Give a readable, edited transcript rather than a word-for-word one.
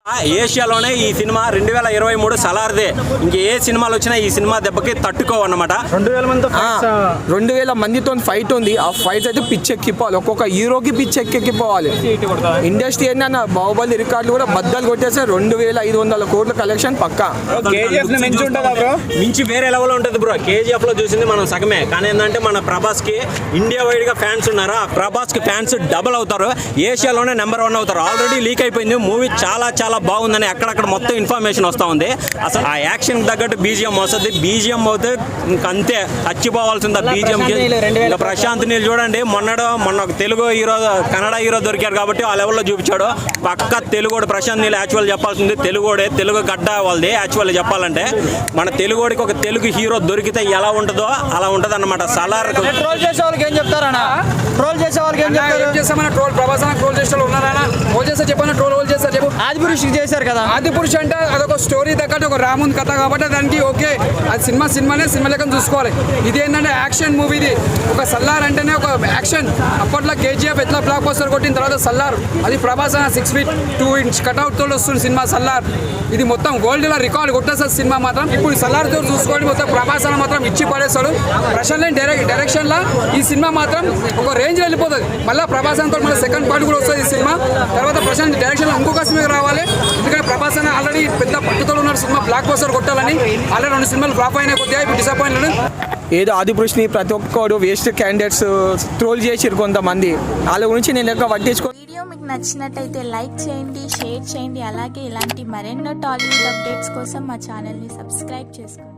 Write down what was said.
ఏషియాలోనే ఈ సినిమా 2023 సలార్దే. ఇంక ఏ సినిమాలు వచ్చినా ఈ సినిమా దెబ్బకి తట్టుకోవన్నమాట. 2000 మందితో ఫైట్ ఉంది. ఆ ఫైట్ అయితే పిచ్చెక్కిపోవాలి, ఒక్కొక్క హీరోకి పిచ్చెక్కిపోవాలి. ఇండస్ట్రీ ఏంటన్న బాహుబలి రికార్డులు కూడా బద్దలు కొట్టేస్తే 2500 కోట్ల కలెక్షన్ పక్కా. మించి వేరే లెవెల్ ఉంటుంది బ్రో. కేజీఎఫ్ లో చూసింది మనం సగమే, కానీ ఏంటంటే మన ప్రభాస్ కి ఇండియా వైడ్ గా ఫ్యాన్స్ ఉన్నారు. ఆ ప్రభాస్ కి ఫ్యాన్స్ డబుల్ అవుతారు. ఏషియాలోనే నెంబర్ 1 అవుతారు. ఆల్రెడీ లీక్ అయిపోయింది మూవీ, చాలా చాలా బాగుందని అక్కడక్కడ మొత్తం ఇన్ఫర్మేషన్ వస్తూ ఉంది. అసలు ఆ యాక్షన్ తగ్గట్టు బీజిఎం వస్తుంది. బీజిఎం అవుతే ఇంకంతే చచ్చిపోవాల్సింది. ఆ బీజిఎం ఇంకా ప్రశాంత్ నీళ్ళు చూడండి, మొన్న ఒక తెలుగు హీరో కన్నడ హీరో దొరికారు కాబట్టి ఆ లెవెల్లో చూపించాడు. పక్క తెలుగుడు ప్రశాంత్ నీళ్ళు యాక్చువల్ చెప్పాల్సింది తెలుగుడే, తెలుగు గడ్డ వాళ్ళది యాక్చువల్ చెప్పాలంటే. మన తెలుగుడికి ఒక తెలుగు హీరో దొరికితే ఎలా ఉంటుందో అలా ఉంటుంది అన్నమాట. సలార్ ట్రోల్ చేసే వాళ్ళకి ఏం చెప్తారన్నా? ట్రోల్ చేసే వాళ్ళకి ఏం చెప్తారు? ట్రోల్ ప్రభాస్ ట్రోల్ చేసే ఉన్నారా? ట్రోల్ చేస్తే చెప్పాను, ట్రోల్ చేస్తారు చెప్పు. ఆదిపురుష్ చేశారు కదా. ఆదిపురుష్ అంటే అదొక స్టోరీ తగ్గట్టు ఒక రామున్ కథ కాబట్టి దానికి ఓకే, అది సినిమానే సినిమా లెక్కన చూసుకోవాలి. ఇది ఏంటంటే యాక్షన్ మూవీ. ఇది ఒక సల్లార్ అంటేనే ఒక యాక్షన్. అప్పట్లో కేజీఎఫ్ ఎట్లా బ్లాక్ బస్టర్ కొట్టిన తర్వాత సల్లార్, అది ప్రభాస్ 6 feet 2 inch కట్అవుట్ తోడు వస్తుంది సినిమా సల్లార్. ఇది మొత్తం వరల్డ్ లో రికార్డ్ కొట్టేస్తుంది సినిమా మాత్రం. ఇప్పుడు సల్లార్ తో చూసుకోండి, మొత్తం ప్రభాస్ మాత్రం ఇచ్చి పడేస్తాడు. ప్రశాంత్ డైరెక్షన్ లా ఈ సినిమా మాత్రం ఒక రేంజ్ వెళ్ళిపోతుంది. మళ్ళీ ప్రభాస్ తో మళ్ళీ సెకండ్ పార్ట్ కూడా వస్తుంది ఈ సినిమా. తర్వాత ప్రశాంత్ డైరెక్షన్ లో ఇంకొక సినిమా రావాలి. ఎందుకంటే ప్రభాస్ ఆల్రెడీ పెద్ద పట్టుతో ఉన్నారు సినిమా బ్లాక్ బస్టర్ కొట్టాలని. ఆల్రెడీ 2 సినిమాలు ఫ్లాప్ అయినా కొద్దిగా ఇప్పుడు డిసప్పాయింట్. ఏదో ఆదిపురుష్ని ప్రతి ఒక్కరు వేస్ట్ క్యాండిడేట్స్ ట్రోల్ చేసిరు కొంతమంది. వాళ్ళ గురించి నేను లెక్క పట్టించుకో. వీడియో మీకు నచ్చినట్టయితే లైక్ చేయండి, షేర్ చేయండి. అలాగే ఇలాంటి మరెన్నో టాలీవుడ్ అప్డేట్స్ కోసం మా ఛానల్ని సబ్స్క్రైబ్ చేసుకోండి.